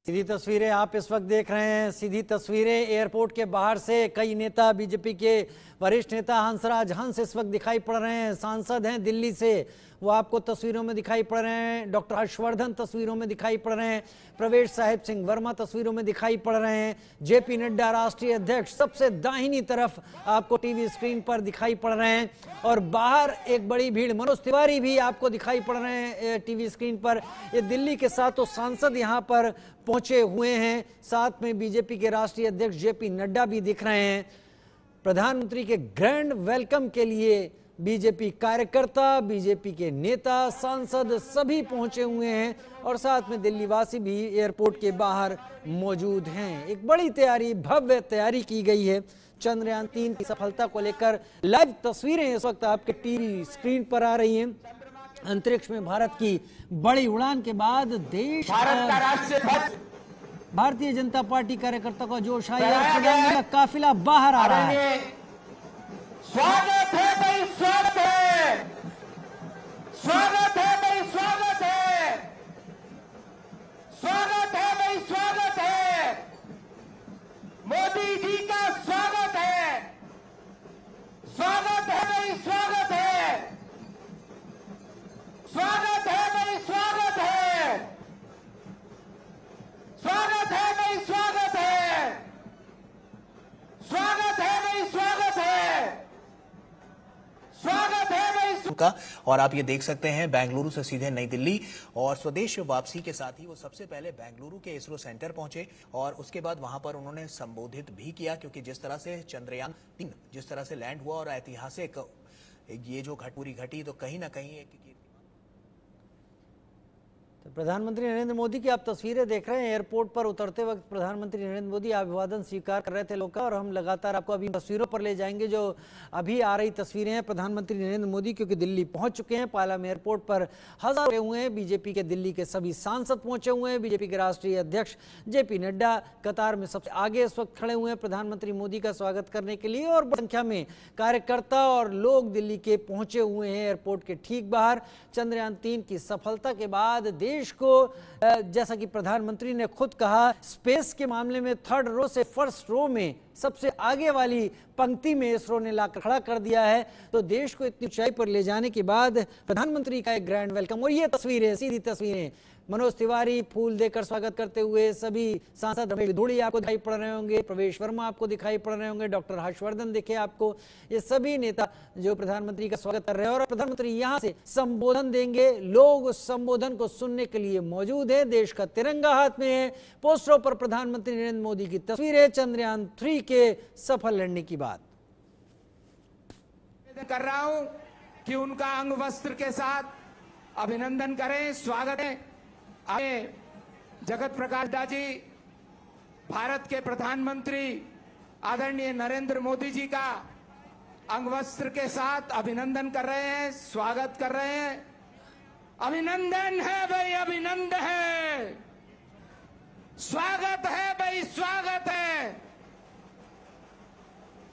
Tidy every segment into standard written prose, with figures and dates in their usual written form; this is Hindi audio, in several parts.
सीधी तस्वीरें आप इस वक्त देख रहे हैं। सीधी तस्वीरें एयरपोर्ट के बाहर से। कई नेता, बीजेपी के वरिष्ठ नेता हंसराज हंस इस वक्त दिखाई पड़ रहे हैं। सांसद हैं दिल्ली से, वो आपको तस्वीरों में दिखाई पड़ रहे हैं। डॉक्टर हर्षवर्धन तस्वीरों में दिखाई पड़ रहे हैं। प्रवेश साहिब सिंह वर्मा तस्वीरों में दिखाई पड़ रहे हैं। जेपी नड्डा राष्ट्रीय अध्यक्ष सबसे दाहिनी तरफ आपको टीवी स्क्रीन पर दिखाई पड़ रहे हैं। और बाहर एक बड़ी भीड़, मनोज तिवारी भी आपको दिखाई पड़ रहे हैं टीवी स्क्रीन पर। ये दिल्ली के सातों सांसद यहाँ पर पहुंचे हुए हैं। साथ में बीजेपी के राष्ट्रीय अध्यक्ष जेपी नड्डा भी दिख रहे हैं। प्रधानमंत्री के ग्रैंड वेलकम के लिए बीजेपी कार्यकर्ता, बीजेपी के नेता, सांसद सभी पहुंचे हुए हैं और साथ में दिल्ली वासी भी एयरपोर्ट के बाहर मौजूद हैं। एक बड़ी तैयारी, भव्य तैयारी की गई है। चंद्रयान 3 की सफलता को लेकर लाइव तस्वीरें इस वक्त आपके टीवी स्क्रीन पर आ रही हैं। अंतरिक्ष में भारत की बड़ी उड़ान के बाद देश भारतीय जनता पार्टी कार्यकर्ता का जोश है। काफिला बाहर आ रहा है। स्वागत है भाई, स्वागत है, स्वागत है भाई, स्वागत है, स्वागत है भाई, स्वागत है, मोदी जी का स्वागत है, स्वागत है भाई, स्वागत है, स्वागत है भाई, स्वागत है, स्वागत है भाई, स्वागत है, स्वागत है भाई, स्वागत है, स्वागत है भाई का। और आप ये देख सकते हैं बेंगलुरु से सीधे नई दिल्ली और स्वदेश वापसी के साथ ही वो सबसे पहले बेंगलुरु के इसरो सेंटर पहुंचे और उसके बाद वहां पर उन्होंने संबोधित भी किया, क्योंकि जिस तरह से चंद्रयान 3 जिस तरह से लैंड हुआ और ऐतिहासिक ये जो पूरी घटी, तो कहीं ना कहीं एक तो प्रधानमंत्री नरेंद्र मोदी की आप तस्वीरें देख रहे हैं। एयरपोर्ट पर उतरते वक्त प्रधानमंत्री नरेंद्र मोदी अभिवादन स्वीकार कर रहे थे लोगों का और हम लगातार आपको अभी तस्वीरों पर ले जाएंगे। जो अभी आ रही तस्वीरें हैं प्रधानमंत्री नरेंद्र मोदी, क्योंकि दिल्ली पहुंच चुके हैं। पालम एयरपोर्ट पर हजार हुए हैं। बीजेपी के दिल्ली के सभी सांसद पहुंचे हुए हैं। बीजेपी के राष्ट्रीय अध्यक्ष जेपी नड्डा कतार में सबसे आगे इस वक्त खड़े हुए हैं प्रधानमंत्री मोदी का स्वागत करने के लिए। और बड़ी संख्या में कार्यकर्ता और लोग दिल्ली के पहुंचे हुए हैं एयरपोर्ट के ठीक बाहर। चंद्रयान 3 की सफलता के बाद देश को, जैसा कि प्रधानमंत्री ने खुद कहा, स्पेस के मामले में थर्ड रो से फर्स्ट रो में सबसे आगे वाली पंक्ति में इसरो ने लाकर खड़ा कर दिया है। तो देश को इतनी ऊंचाई पर ले जाने के बाद प्रधानमंत्री का एक ग्रैंड वेलकम। और ये तस्वीरें, सीधी तस्वीरें, मनोज तिवारी फूल देकर स्वागत करते हुए सभी सांसद, रमेश धूड़ी आपको दिखाई पड़ रहे होंगे, प्रवेश वर्मा आपको दिखाई पड़ रहे होंगे, डॉक्टर हर्षवर्धन दिखे आपको। ये सभी नेता जो प्रधानमंत्री का स्वागत कर रहे हैं और प्रधानमंत्री यहां से संबोधन देंगे। लोग उस संबोधन को सुनने के लिए मौजूद है। देश का तिरंगा हाथ में है। पोस्टरों पर प्रधानमंत्री नरेंद्र मोदी की तस्वीरें चंद्रयान 3 के सफल लैंडिंग की बात कर रहा हूं कि उनका अंग वस्त्र के साथ अभिनंदन करें, स्वागत है। आगे जगत प्रकाश नड्डा जी, भारत के प्रधानमंत्री आदरणीय नरेंद्र मोदी जी का अंगवस्त्र के साथ अभिनंदन कर रहे हैं, स्वागत कर रहे हैं। अभिनंदन है भाई, अभिनंदन है, स्वागत है भाई, स्वागत है,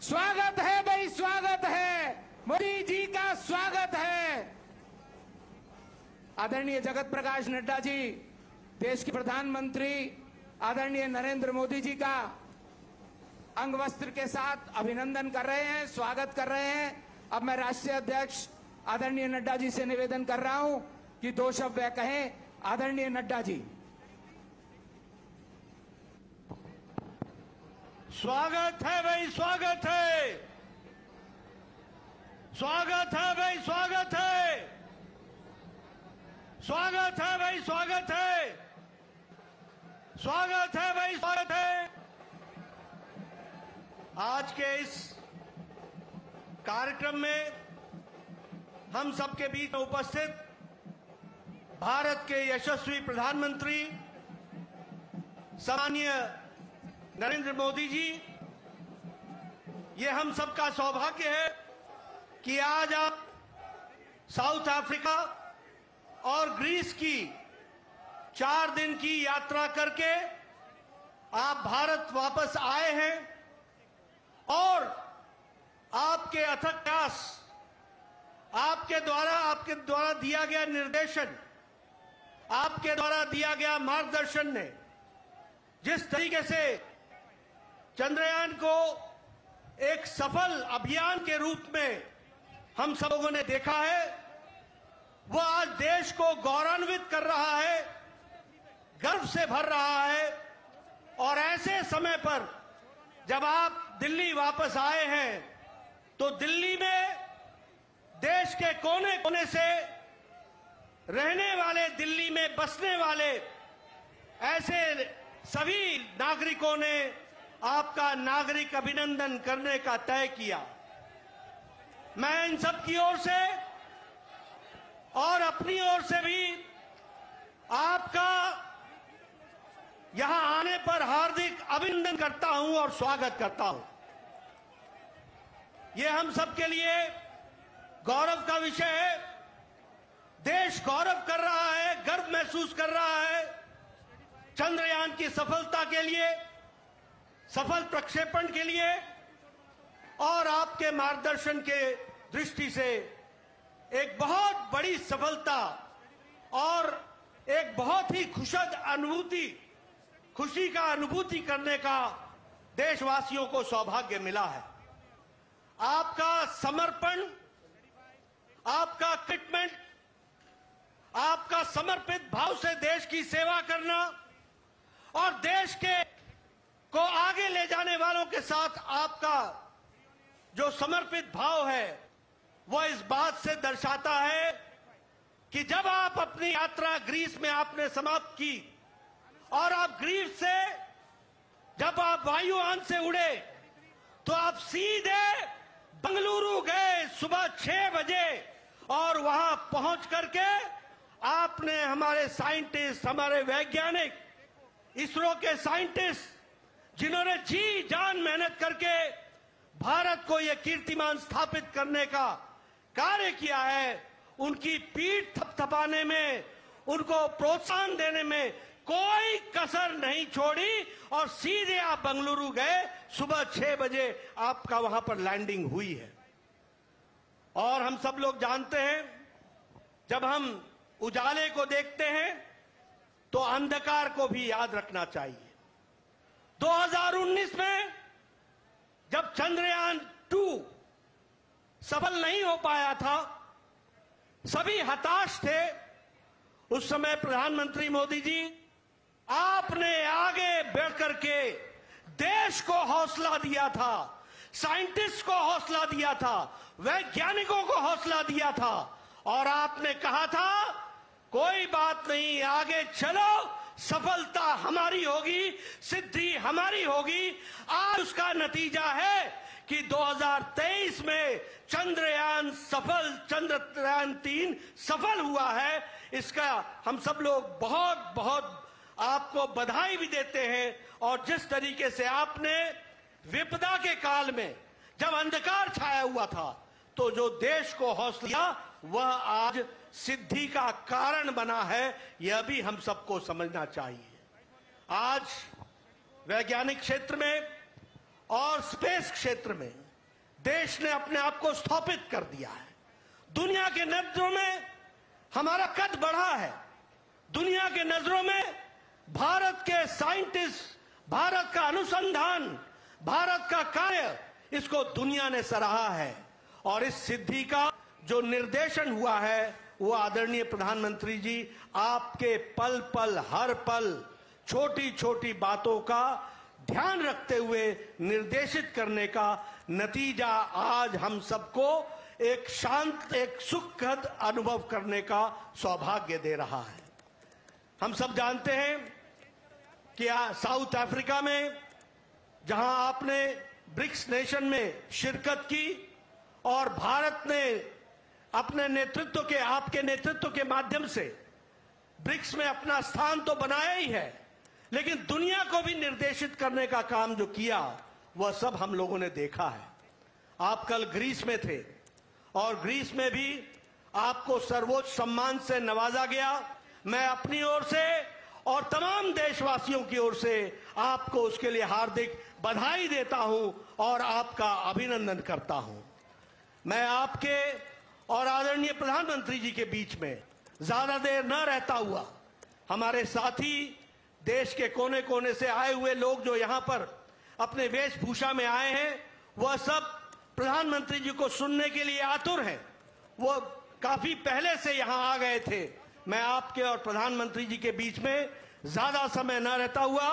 स्वागत है भाई, स्वागत है, मोदी जी का स्वागत है। आदरणीय जगत प्रकाश नड्डा जी, देश के प्रधानमंत्री आदरणीय नरेंद्र मोदी जी का अंगवस्त्र के साथ अभिनंदन कर रहे हैं, स्वागत कर रहे हैं। अब मैं राष्ट्रीय अध्यक्ष आदरणीय नड्डा जी से निवेदन कर रहा हूं कि 2 शब्द वे कहें। आदरणीय नड्डा जी। स्वागत है भाई, स्वागत है, स्वागत है भाई, स्वागत है, स्वागत है भाई, स्वागत है, स्वागत है भाई, स्वागत है। आज के इस कार्यक्रम में हम सबके बीच में उपस्थित भारत के यशस्वी प्रधानमंत्री सम्माननीय नरेंद्र मोदी जी, ये हम सबका सौभाग्य है कि आज आप साउथ अफ्रीका और ग्रीस की 4 दिन की यात्रा करके आप भारत वापस आए हैं और आपके अथक प्रयास, आपके द्वारा दिया गया निर्देशन, आपके द्वारा दिया गया मार्गदर्शन ने जिस तरीके से चंद्रयान को एक सफल अभियान के रूप में हम सब लोगों ने देखा है, वह आज देश को गौरवान्वित कर रहा है, गर्व से भर रहा है। और ऐसे समय पर जब आप दिल्ली वापस आए हैं तो दिल्ली में देश के कोने कोने से रहने वाले, दिल्ली में बसने वाले ऐसे सभी नागरिकों ने आपका नागरिक अभिनंदन करने का तय किया। मैं इन सब की ओर से और अपनी ओर से भी आपका यहां आने पर हार्दिक अभिनंदन करता हूं और स्वागत करता हूं। यह हम सबके लिए गौरव का विषय है। देश गौरव कर रहा है, गर्व महसूस कर रहा है चंद्रयान की सफलता के लिए, सफल प्रक्षेपण के लिए और आपके मार्गदर्शन के दृष्टि से एक बहुत बड़ी सफलता और एक बहुत ही खुशी का अनुभूति करने का देशवासियों को सौभाग्य मिला है। आपका समर्पण, आपका कमिटमेंट, आपका समर्पित भाव से देश की सेवा करना और देश को आगे ले जाने वालों के साथ आपका जो समर्पित भाव है, वह इस बात से दर्शाता है कि जब आप अपनी यात्रा ग्रीस में आपने समाप्त की और आप ग्रीस से जब आप वायुयान से उड़े तो आप सीधे बंगलुरु गए सुबह 6 बजे और वहां पहुंच करके आपने हमारे साइंटिस्ट, हमारे वैज्ञानिक, इसरो के साइंटिस्ट जिन्होंने जी जान मेहनत करके भारत को यह कीर्तिमान स्थापित करने का कार्य किया है, उनकी पीठ थपथपाने में, उनको प्रोत्साहन देने में कोई कसर नहीं छोड़ी और सीधे आप बंगलुरु गए। सुबह 6 बजे आपका वहां पर लैंडिंग हुई है। और हम सब लोग जानते हैं, जब हम उजाले को देखते हैं तो अंधकार को भी याद रखना चाहिए। 2019 में जब चंद्रयान 2 सफल नहीं हो पाया था, सभी हताश थे। उस समय प्रधानमंत्री मोदी जी, आपने आगे बढ़ करके देश को हौसला दिया था, साइंटिस्ट को हौसला दिया था, वैज्ञानिकों को हौसला दिया था और आपने कहा था कोई बात नहीं, आगे चलो, सफलता हमारी होगी, सिद्धि हमारी होगी। आज उसका नतीजा है कि 2023 में चंद्रयान 3 सफल हुआ है। इसका हम सब लोग बहुत बहुत आपको बधाई भी देते हैं। और जिस तरीके से आपने विपदा के काल में जब अंधकार छाया हुआ था तो जो देश को हौसला दिया, वह आज सिद्धि का कारण बना है, यह भी हम सबको समझना चाहिए। आज वैज्ञानिक क्षेत्र में और स्पेस क्षेत्र में देश ने अपने आप को स्थापित कर दिया है। दुनिया के नजरों में हमारा कद बढ़ा है। दुनिया के नजरों में भारत के साइंटिस्ट, भारत का अनुसंधान, भारत का कार्य, इसको दुनिया ने सराहा है। और इस सिद्धि का जो निर्देशन हुआ है, वो आदरणीय प्रधानमंत्री जी आपके पल पल, हर पल, छोटी छोटी बातों का ध्यान रखते हुए निर्देशित करने का नतीजा आज हम सबको एक शांत, एक सुखद अनुभव करने का सौभाग्य दे रहा है। हम सब जानते हैं कि साउथ अफ्रीका में जहां आपने ब्रिक्स नेशन में शिरकत की और भारत ने अपने नेतृत्व के, आपके नेतृत्व के माध्यम से ब्रिक्स में अपना स्थान तो बनाया ही है, लेकिन दुनिया को भी निर्देशित करने का काम जो किया, वह सब हम लोगों ने देखा है। आप कल ग्रीस में थे और ग्रीस में भी आपको सर्वोच्च सम्मान से नवाजा गया। मैं अपनी ओर से और तमाम देशवासियों की ओर से आपको उसके लिए हार्दिक बधाई देता हूं और आपका अभिनंदन करता हूं। मैं आपके और आदरणीय प्रधानमंत्री जी के बीच में ज्यादा देर न रहता हुआ हमारे साथी देश के कोने कोने से आए हुए लोग जो यहां पर अपने वेशभूषा में आए हैं, वह सब प्रधानमंत्री जी को सुनने के लिए आतुर हैं। वो काफी पहले से यहां आ गए थे। मैं आपके और प्रधानमंत्री जी के बीच में ज्यादा समय न रहता हुआ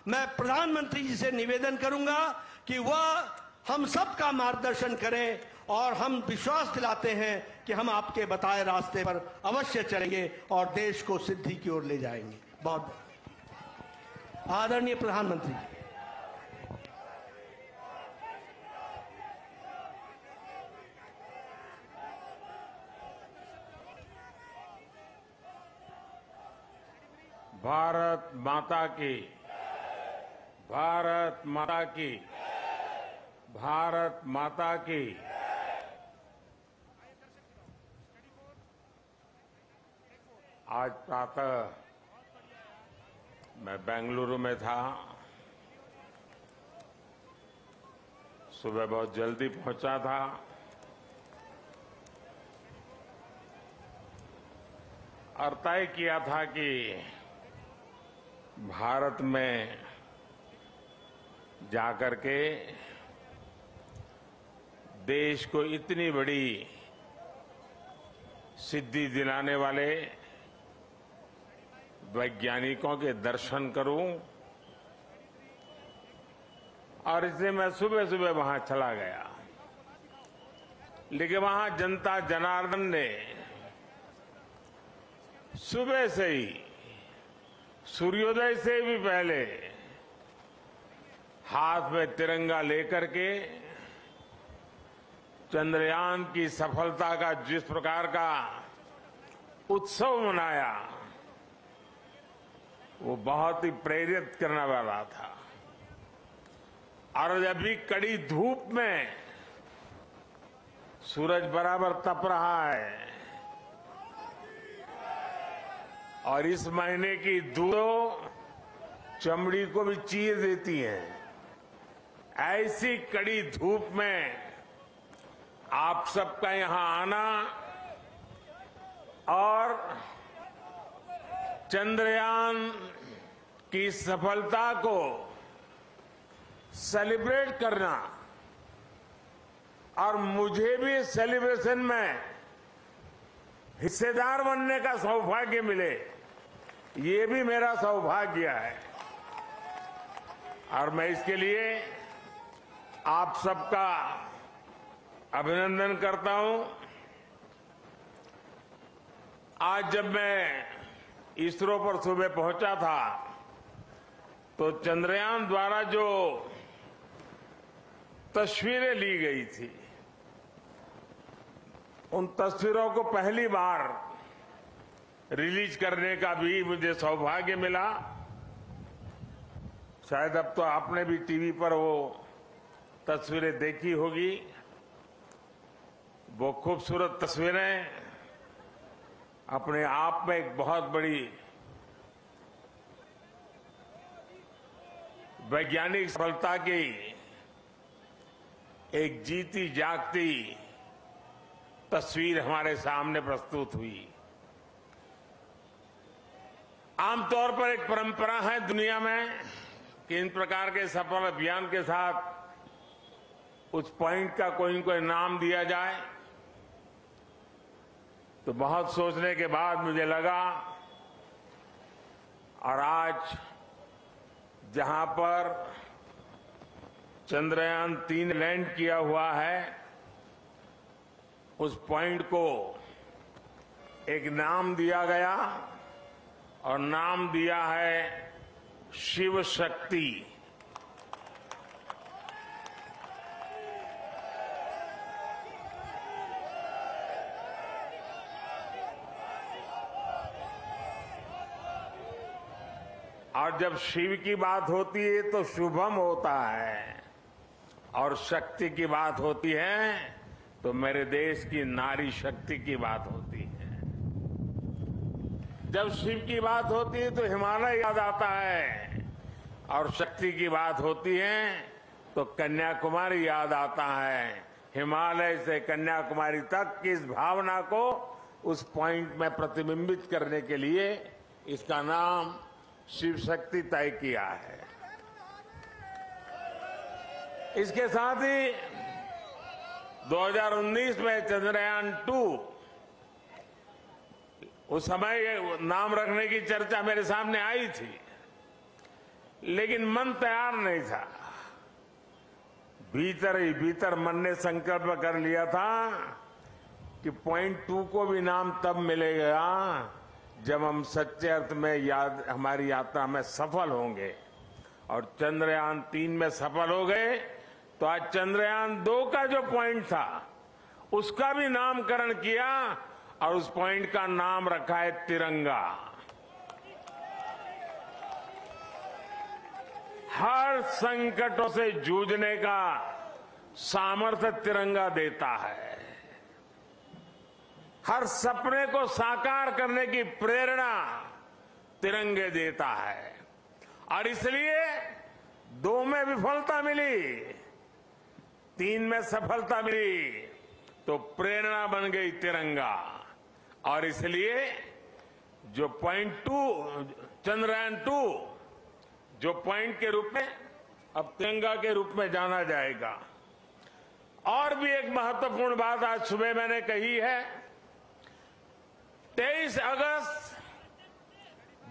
मैं प्रधानमंत्री जी से निवेदन करूंगा कि वह हम सब का मार्गदर्शन करें और हम विश्वास दिलाते हैं कि हम आपके बताए रास्ते पर अवश्य चलेंगे और देश को सिद्धि की ओर ले जाएंगे। बहुत आदरणीय प्रधानमंत्री जी। भारत माता की, भारत माता की, भारत माता की। आज प्रातः मैं बेंगलुरु में था। सुबह बहुत जल्दी पहुंचा था। और तय किया था कि भारत में जाकर के देश को इतनी बड़ी सिद्धि दिलाने वाले वैज्ञानिकों के दर्शन करूं, और इसलिए मैं सुबह सुबह वहां चला गया। लेकिन वहां जनता जनार्दन ने सुबह से ही, सूर्योदय से भी पहले हाथ में तिरंगा लेकर के चंद्रयान की सफलता का जिस प्रकार का उत्सव मनाया, वो बहुत ही प्रेरित करने वाला था। और अभी कड़ी धूप में सूरज बराबर तप रहा है और इस महीने की धूप चमड़ी को भी चीर देती है। ऐसी कड़ी धूप में आप सबका यहां आना और चंद्रयान की सफलता को सेलिब्रेट करना और मुझे भी इस सेलिब्रेशन में हिस्सेदार बनने का सौभाग्य मिले, ये भी मेरा सौभाग्य है। और मैं इसके लिए आप सबका अभिनंदन करता हूं। आज जब मैं इसरो पर सुबह पहुंचा था तो चंद्रयान द्वारा जो तस्वीरें ली गई थी, उन तस्वीरों को पहली बार रिलीज करने का भी मुझे सौभाग्य मिला। शायद अब तो आपने भी टीवी पर वो तस्वीरें देखी होगी। वो खूबसूरत तस्वीरें अपने आप में एक बहुत बड़ी वैज्ञानिक सफलता की एक जीती जागती तस्वीर हमारे सामने प्रस्तुत हुई। आमतौर पर एक परंपरा है दुनिया में कि इन प्रकार के सफल अभियान के साथ उस पॉइंट का कोई न कोई नाम दिया जाए। तो बहुत सोचने के बाद मुझे लगा, और आज जहां पर चंद्रयान 3 लैंड किया हुआ है, उस पॉइंट को एक नाम दिया गया और नाम दिया है शिव शक्ति। और जब शिव की बात होती है तो शुभम होता है, और शक्ति की बात होती है तो मेरे देश की नारी शक्ति की बात होती है। जब शिव की बात होती है तो हिमालय याद आता है, और शक्ति की बात होती है तो कन्याकुमारी याद आता है। हिमालय से कन्याकुमारी तक की इस भावना को उस पॉइंट में प्रतिबिंबित करने के लिए इसका नाम शिव शक्ति तय किया है। इसके साथ ही 2019 में चंद्रयान 2, उस समय नाम रखने की चर्चा मेरे सामने आई थी, लेकिन मन तैयार नहीं था। भीतर ही भीतर मन ने संकल्प कर लिया था कि पॉइंट 2 को भी नाम तब मिलेगा जब हम सच्चे अर्थ में हमारी यात्रा में सफल होंगे। और चंद्रयान 3 में सफल हो गए तो आज चंद्रयान 2 का जो पॉइंट था उसका भी नामकरण किया और उस पॉइंट का नाम रखा है तिरंगा। हर संकटों से जूझने का सामर्थ्य तिरंगा देता है। हर सपने को साकार करने की प्रेरणा तिरंगे देता है। और इसलिए 2 में विफलता मिली, 3 में सफलता मिली, तो प्रेरणा बन गई तिरंगा। और इसलिए जो पॉइंट 2 चंद्रयान 2 जो पॉइंट के रूप में अब तिरंगा के रूप में जाना जाएगा। और भी एक महत्वपूर्ण बात आज सुबह मैंने कही है। 23 अगस्त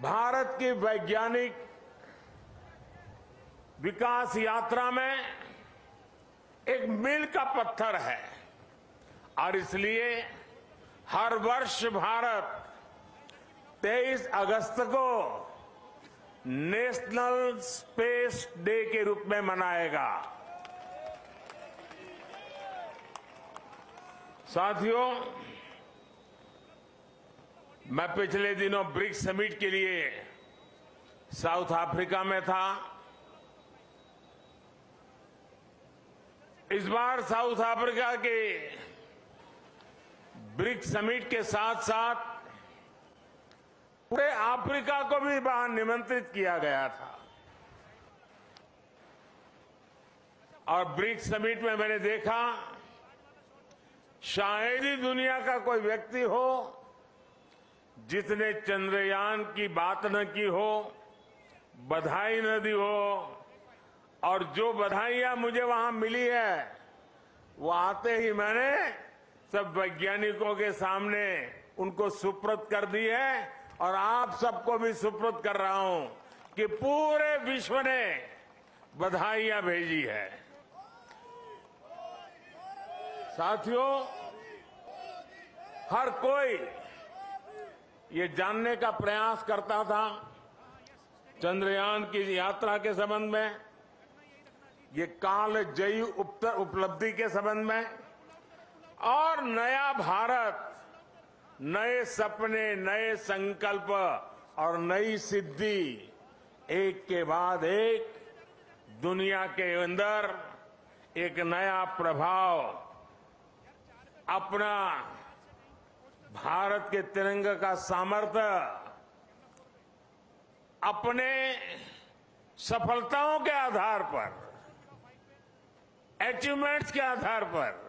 भारत की वैज्ञानिक विकास यात्रा में एक मील का पत्थर है और इसलिए हर वर्ष भारत 23 अगस्त को नेशनल स्पेस डे के रूप में मनाएगा। साथियों, मैं पिछले दिनों ब्रिक्स समिट के लिए साउथ अफ्रीका में था। इस बार साउथ अफ्रीका के ब्रिक्स समिट के साथ साथ पूरे अफ्रीका को भी वहां निमंत्रित किया गया था। और ब्रिक्स समिट में मैंने देखा शायद ही दुनिया का कोई व्यक्ति हो जिसने चंद्रयान की बात न की हो, बधाई न दी हो। और जो बधाइयां मुझे वहां मिली है वो आते ही मैंने सब वैज्ञानिकों के सामने उनको सुपुर्द कर दी है और आप सबको भी सुपुर्द कर रहा हूं कि पूरे विश्व ने बधाइयां भेजी है। साथियों, हर कोई ये जानने का प्रयास करता था चंद्रयान की यात्रा के संबंध में, ये कालजयी उपलब्धि के संबंध में, और नया भारत, नए सपने, नए संकल्प और नई सिद्धि एक के बाद एक दुनिया के अंदर एक नया प्रभाव अपना भारत के तिरंगे का सामर्थ्य अपने सफलताओं के आधार पर, अचीवमेंट्स के आधार पर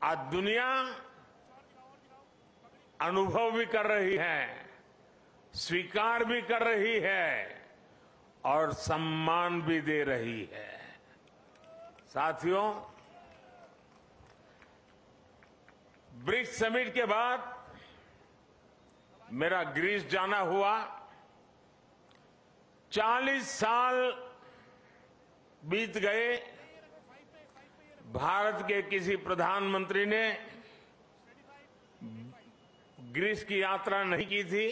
आज दुनिया अनुभव भी कर रही है, स्वीकार भी कर रही है और सम्मान भी दे रही है। साथियों, ब्रिक्स समिट के बाद मेरा ग्रीस जाना हुआ। 40 साल बीत गए, भारत के किसी प्रधानमंत्री ने ग्रीस की यात्रा नहीं की थी।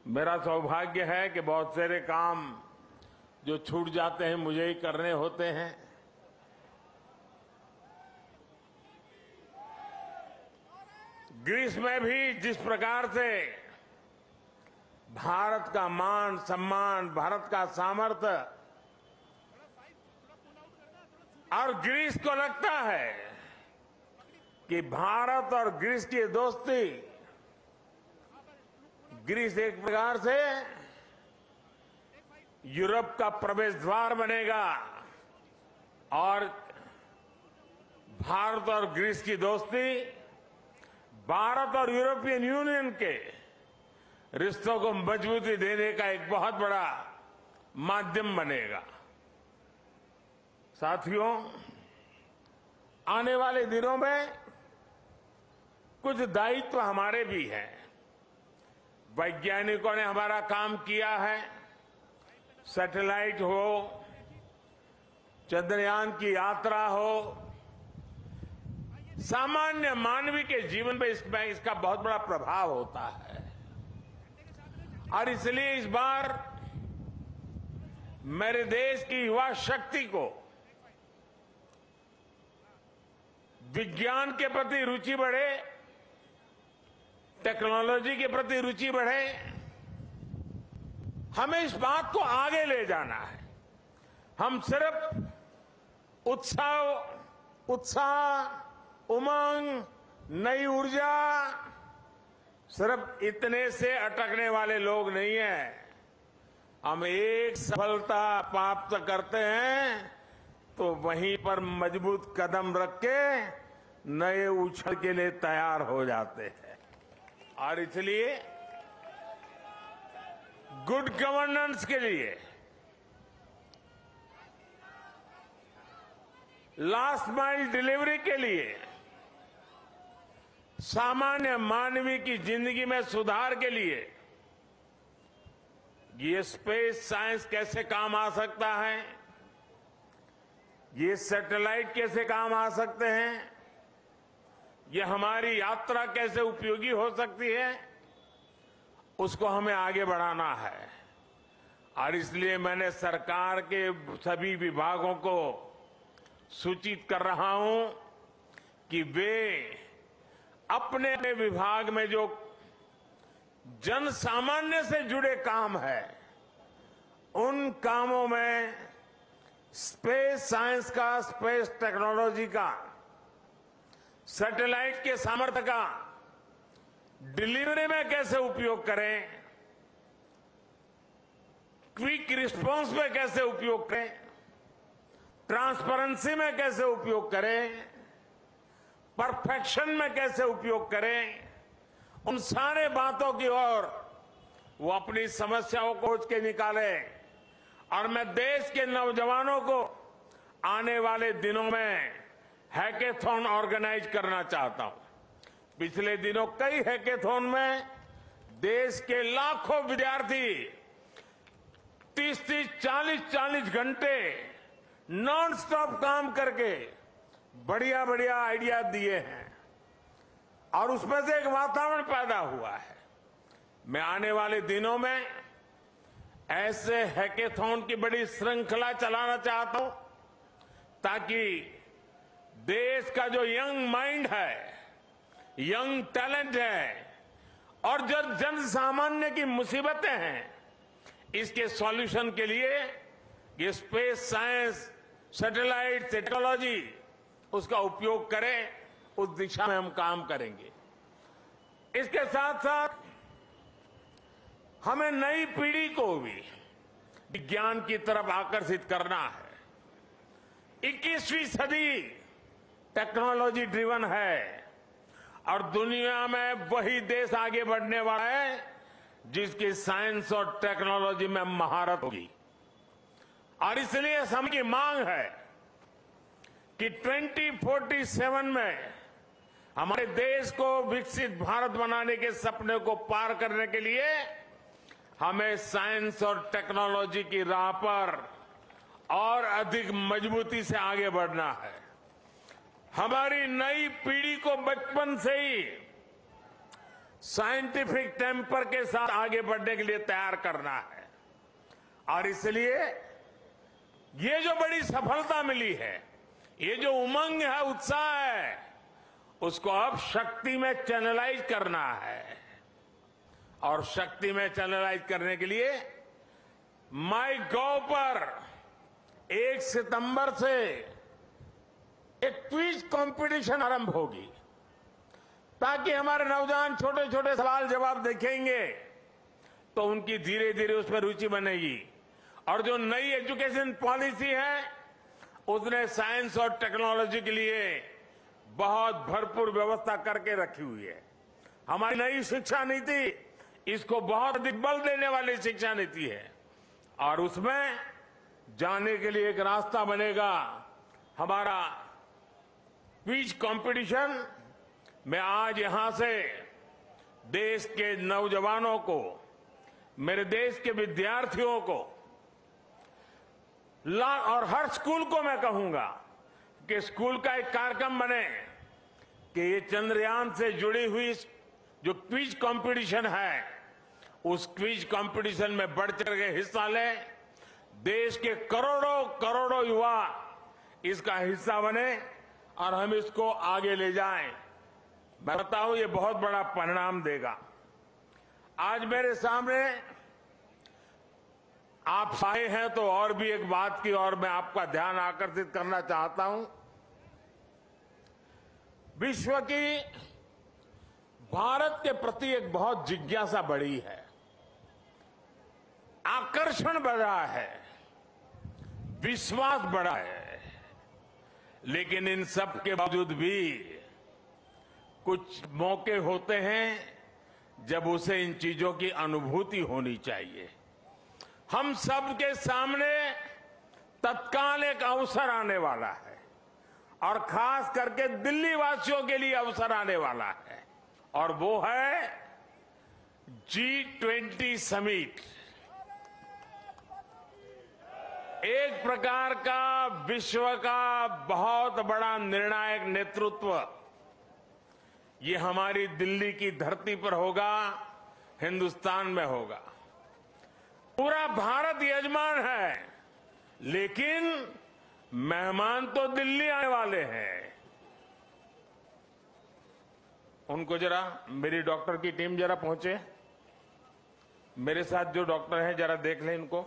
मेरा सौभाग्य है कि बहुत सारे काम जो छूट जाते हैं मुझे ही करने होते हैं। ग्रीस में भी जिस प्रकार से भारत का मान सम्मान, भारत का सामर्थ्य, और ग्रीस को लगता है कि भारत और ग्रीस की दोस्ती, ग्रीस एक प्रकार से यूरोप का प्रवेश द्वार बनेगा और भारत और ग्रीस की दोस्ती भारत और यूरोपियन यूनियन के रिश्तों को मजबूती देने का एक बहुत बड़ा माध्यम बनेगा। साथियों, आने वाले दिनों में कुछ दायित्व हमारे भी हैं। वैज्ञानिकों ने हमारा काम किया है, सैटेलाइट हो, चंद्रयान की यात्रा हो, सामान्य मानवीय के जीवन में इसका बहुत बड़ा प्रभाव होता है। और इसलिए इस बार मेरे देश की युवा शक्ति को विज्ञान के प्रति रुचि बढ़े, टेक्नोलॉजी के प्रति रुचि बढ़े। हमें इस बात को आगे ले जाना है। हम सिर्फ उत्साह, उमंग, नई ऊर्जा, सिर्फ इतने से अटकने वाले लोग नहीं हैं। हम एक सफलता प्राप्त करते हैं तो वहीं पर मजबूत कदम रख के नए उछल के लिए तैयार हो जाते हैं। और इसलिए गुड गवर्नेंस के लिए, लास्ट माइल डिलीवरी के लिए, सामान्य मानवीय की जिंदगी में सुधार के लिए ये स्पेस साइंस कैसे काम आ सकता है, ये सैटेलाइट कैसे काम आ सकते हैं, ये हमारी यात्रा कैसे उपयोगी हो सकती है, उसको हमें आगे बढ़ाना है। और इसलिए मैंने सरकार के सभी विभागों को सूचित कर रहा हूं कि वे अपने अपने विभाग में जो जन सामान्य से जुड़े काम है, उन कामों में स्पेस साइंस का, स्पेस टेक्नोलॉजी का, सैटेलाइट के सामर्थ्य का डिलीवरी में कैसे उपयोग करें, क्विक रिस्पांस में कैसे उपयोग करें, ट्रांसपेरेंसी में कैसे उपयोग करें, परफेक्शन में कैसे उपयोग करें, उन सारे बातों की ओर वो अपनी समस्याओं को खोज के निकाले। और मैं देश के नौजवानों को आने वाले दिनों में हैकेथॉन ऑर्गेनाइज करना चाहता हूं। पिछले दिनों कई हैकेथॉन में देश के लाखों विद्यार्थी 30-30, 40-40 घंटे नॉन स्टॉप काम करके बढ़िया बढ़िया आइडिया दिए हैं और उसमें से एक वातावरण पैदा हुआ है। मैं आने वाले दिनों में ऐसे हैकेथॉन की बड़ी श्रृंखला चलाना चाहता हूं ताकि देश का जो यंग माइंड है, यंग टैलेंट है और जो जन सामान्य की मुसीबतें हैं, इसके सॉल्यूशन के लिए ये स्पेस साइंस, सैटेलाइट टेक्नोलॉजी, उसका उपयोग करें। उस दिशा में हम काम करेंगे। इसके साथ साथ हमें नई पीढ़ी को भी विज्ञान की तरफ आकर्षित करना है। 21वीं सदी टेक्नोलॉजी ड्रिवन है और दुनिया में वही देश आगे बढ़ने वाला है जिसकी साइंस और टेक्नोलॉजी में महारत होगी। और इसलिए समय की मांग है कि 2047 में हमारे देश को विकसित भारत बनाने के सपने को पार करने के लिए हमें साइंस और टेक्नोलॉजी की राह पर और अधिक मजबूती से आगे बढ़ना है। हमारी नई पीढ़ी को बचपन से ही साइंटिफिक टेम्पर के साथ आगे बढ़ने के लिए तैयार करना है। और इसलिए ये जो बड़ी सफलता मिली है, ये जो उमंग है, उत्साह है, उसको अब शक्ति में चैनलाइज करना है। और शक्ति में चैनलाइज करने के लिए MyGov पर 1 सितंबर से एक क्विज कंपटीशन आरंभ होगी ताकि हमारे नौजवान छोटे छोटे सवाल जवाब देखेंगे तो उनकी धीरे धीरे उसमें रुचि बनेगी। और जो नई एजुकेशन पॉलिसी है उसने साइंस और टेक्नोलॉजी के लिए बहुत भरपूर व्यवस्था करके रखी हुई है। हमारी नई शिक्षा नीति इसको बहुत अधिक बल देने वाली शिक्षा नीति है और उसमें जाने के लिए एक रास्ता बनेगा। हमारा क्विज कंपटीशन मैं आज यहां से देश के नौजवानों को, मेरे देश के विद्यार्थियों को और हर स्कूल को मैं कहूंगा कि स्कूल का एक कार्यक्रम बने कि ये चंद्रयान से जुड़ी हुई जो क्विज कंपटीशन है उस क्विज कंपटीशन में बढ़ चढ़ के हिस्सा लें। देश के करोड़ों करोड़ों युवा इसका हिस्सा बने और हम इसको आगे ले जाएं। मैं बताऊं ये बहुत बड़ा परिणाम देगा। आज मेरे सामने आप आए हैं तो और भी एक बात की और मैं आपका ध्यान आकर्षित करना चाहता हूं। विश्व की भारत के प्रति एक बहुत जिज्ञासा बढ़ी है, आकर्षण बढ़ा है, विश्वास बढ़ा है, लेकिन इन सब के बावजूद भी कुछ मौके होते हैं जब उसे इन चीजों की अनुभूति होनी चाहिए। हम सबके सामने तत्काल एक अवसर आने वाला है और खास करके दिल्ली वासियों के लिए अवसर आने वाला है और वो है G20 समिट। एक प्रकार का विश्व का बहुत बड़ा निर्णायक नेतृत्व ये हमारी दिल्ली की धरती पर होगा, हिंदुस्तान में होगा। पूरा भारत यजमान है, लेकिन मेहमान तो दिल्ली आने वाले हैं। उनको जरा मेरी डॉक्टर की टीम जरा पहुंचे, मेरे साथ जो डॉक्टर हैं जरा देख लें इनको।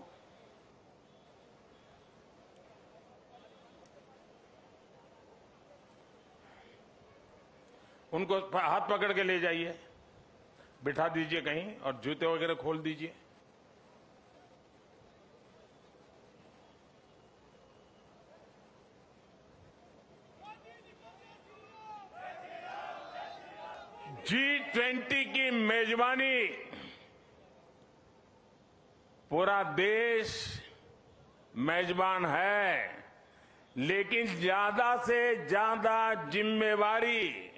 उनको हाथ पकड़ के ले जाइए, बिठा दीजिए कहीं और जूते वगैरह खोल दीजिए। G20 की मेजबानी पूरा देश मेजबान है, लेकिन ज्यादा से ज्यादा जिम्मेवारी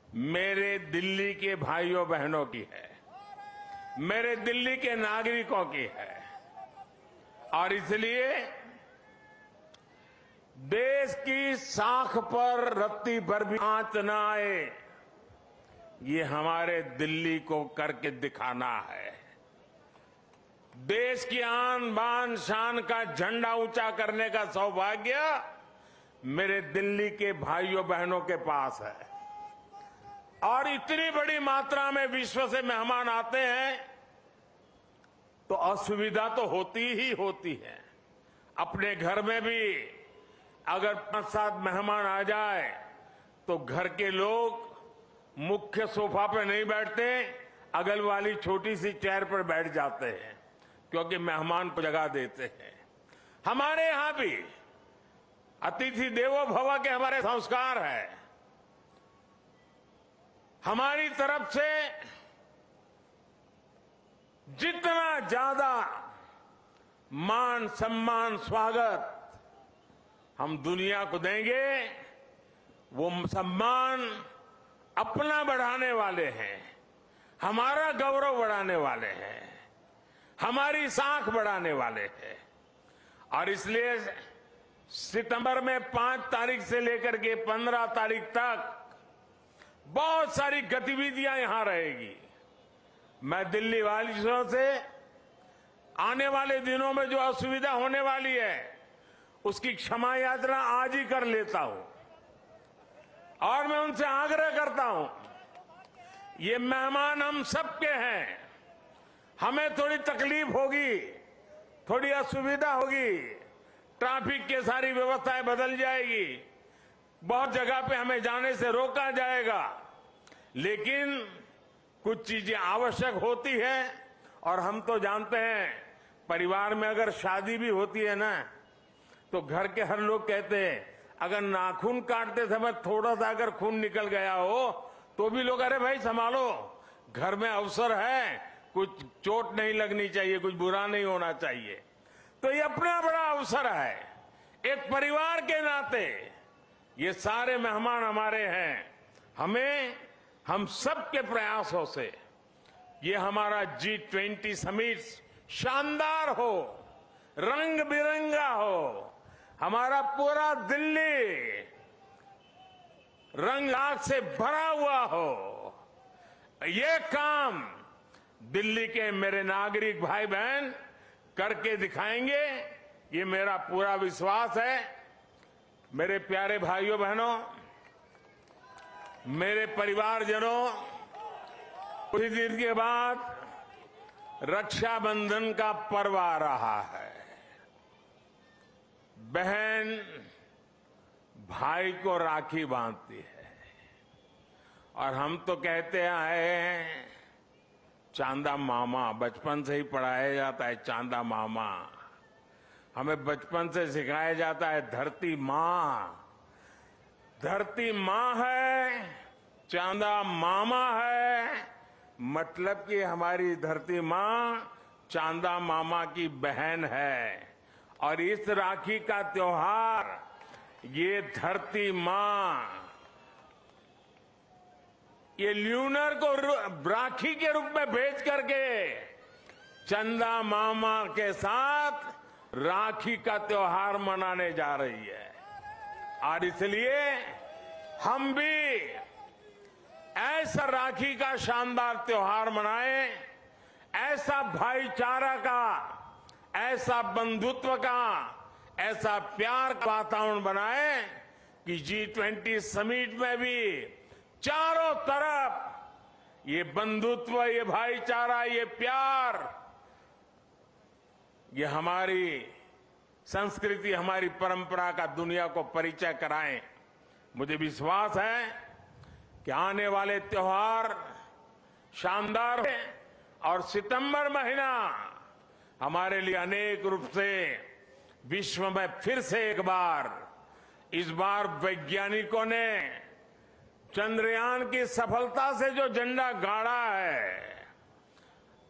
मेरे दिल्ली के भाइयों बहनों की है, मेरे दिल्ली के नागरिकों की है। और इसलिए देश की साख पर रत्ती भर भी आंच न आए, ये हमारे दिल्ली को करके दिखाना है। देश की आन बान शान का झंडा ऊंचा करने का सौभाग्य मेरे दिल्ली के भाइयों बहनों के पास है। और इतनी बड़ी मात्रा में विश्व से मेहमान आते हैं तो असुविधा तो होती ही होती है। अपने घर में भी अगर 5-7 मेहमान आ जाए तो घर के लोग मुख्य सोफा पे नहीं बैठते, अगल वाली छोटी सी चेयर पर बैठ जाते हैं, क्योंकि मेहमान को जगह देते हैं। हमारे यहां भी अतिथि देवो भव के हमारे संस्कार है। हमारी तरफ से जितना ज्यादा मान सम्मान स्वागत हम दुनिया को देंगे, वो सम्मान अपना बढ़ाने वाले हैं, हमारा गौरव बढ़ाने वाले हैं, हमारी साख बढ़ाने वाले हैं। और इसलिए सितंबर में 5 तारीख से लेकर के 15 तारीख तक बहुत सारी गतिविधियां यहां रहेगी। मैं दिल्ली वासियों से आने वाले दिनों में जो असुविधा होने वाली है उसकी क्षमा यात्रा आज ही कर लेता हूं और मैं उनसे आग्रह करता हूं, ये मेहमान हम सबके हैं। हमें थोड़ी तकलीफ होगी, थोड़ी असुविधा होगी, ट्रैफिक की सारी व्यवस्थाएं बदल जाएगी, बहुत जगह पे हमें जाने से रोका जाएगा, लेकिन कुछ चीजें आवश्यक होती है। और हम तो जानते हैं परिवार में अगर शादी भी होती है ना, तो घर के हर लोग कहते हैं अगर नाखून काटते समय थोड़ा सा अगर खून निकल गया हो तो भी लोग अरे भाई संभालो, घर में अवसर है, कुछ चोट नहीं लगनी चाहिए, कुछ बुरा नहीं होना चाहिए। तो ये अपना बड़ा अवसर है। एक परिवार के नाते ये सारे मेहमान हमारे हैं। हम सबके प्रयासों से ये हमारा G20 समिट शानदार हो, रंग बिरंगा हो, हमारा पूरा दिल्ली रंग से भरा हुआ हो। ये काम दिल्ली के मेरे नागरिक भाई बहन करके दिखाएंगे, ये मेरा पूरा विश्वास है। मेरे प्यारे भाइयों बहनों, मेरे परिवारजनों, कुछ दिन के बाद रक्षाबंधन का पर्व आ रहा है। बहन भाई को राखी बांधती है और हम तो कहते आए हैं चांदा मामा, बचपन से ही पढ़ाया जाता है चांदा मामा। हमें बचपन से सिखाया जाता है धरती माँ। धरती माँ है, चांदा मामा है, मतलब कि हमारी धरती माँ चांदा मामा की बहन है। और इस राखी का त्योहार ये धरती माँ ये ल्यूनर को राखी के रूप में भेज करके चंदा मामा के साथ राखी का त्योहार मनाने जा रही है। और इसलिए हम भी ऐसा राखी का शानदार त्योहार मनाएं, ऐसा भाईचारा का, ऐसा बंधुत्व का, ऐसा प्यार का वातावरण बनाएं कि G20 समिट में भी चारों तरफ ये बंधुत्व, ये भाईचारा, ये प्यार, ये हमारी संस्कृति, हमारी परंपरा का दुनिया को परिचय कराएं। मुझे विश्वास है कि आने वाले त्योहार शानदार है और सितंबर महीना हमारे लिए अनेक रूप से विश्व में फिर से एक बार, इस बार वैज्ञानिकों ने चंद्रयान की सफलता से जो झंडा गाड़ा है,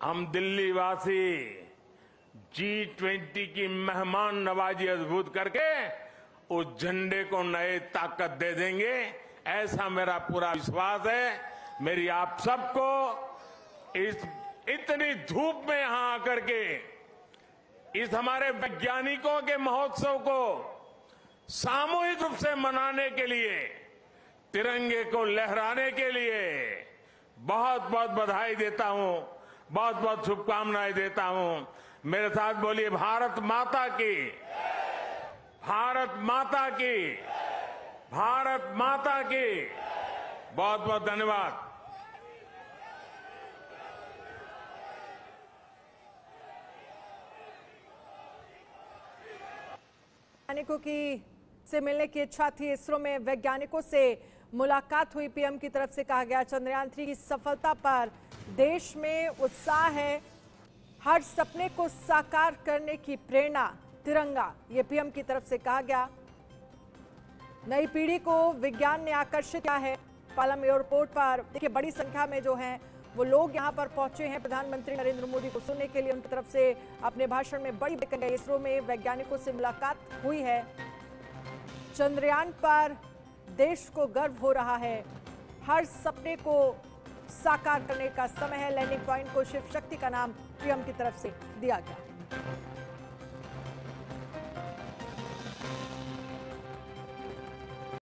हम दिल्ली वासी G20 की मेहमान नवाजी अद्भुत करके उस झंडे को नए ताकत दे देंगे, ऐसा मेरा पूरा विश्वास है। मेरी आप सबको इस इतनी धूप में यहां आकर के इस हमारे वैज्ञानिकों के महोत्सव को सामूहिक रूप से मनाने के लिए, तिरंगे को लहराने के लिए बहुत बहुत बधाई देता हूं, बहुत बहुत शुभकामनाएं देता हूं। मेरे साथ बोलिए भारत माता की, भारत माता की, भारत माता की। बहुत बहुत धन्यवाद। वैज्ञानिकों की से मिलने की इच्छा थी। इसरो में वैज्ञानिकों से मुलाकात हुई। पीएम की तरफ से कहा गया चंद्रयान 3 की सफलता पर देश में उत्साह है, हर सपने को साकार करने की प्रेरणा तिरंगा, ये पीएम की तरफ से कहा गया। नई पीढ़ी को विज्ञान ने आकर्षित किया है। पालम एयरपोर्ट पर देखिए बड़ी संख्या में जो हैं वो लोग यहां पर पहुंचे हैं प्रधानमंत्री नरेंद्र मोदी को सुनने के लिए। उनकी तरफ से अपने भाषण में बड़ी इसरो में वैज्ञानिकों से मुलाकात हुई है। चंद्रयान पर देश को गर्व हो रहा है, हर सपने को साकार करने का समय है। लैंडिंग पॉइंट को शिव शक्ति का नाम पीएम की तरफ से दिया गया।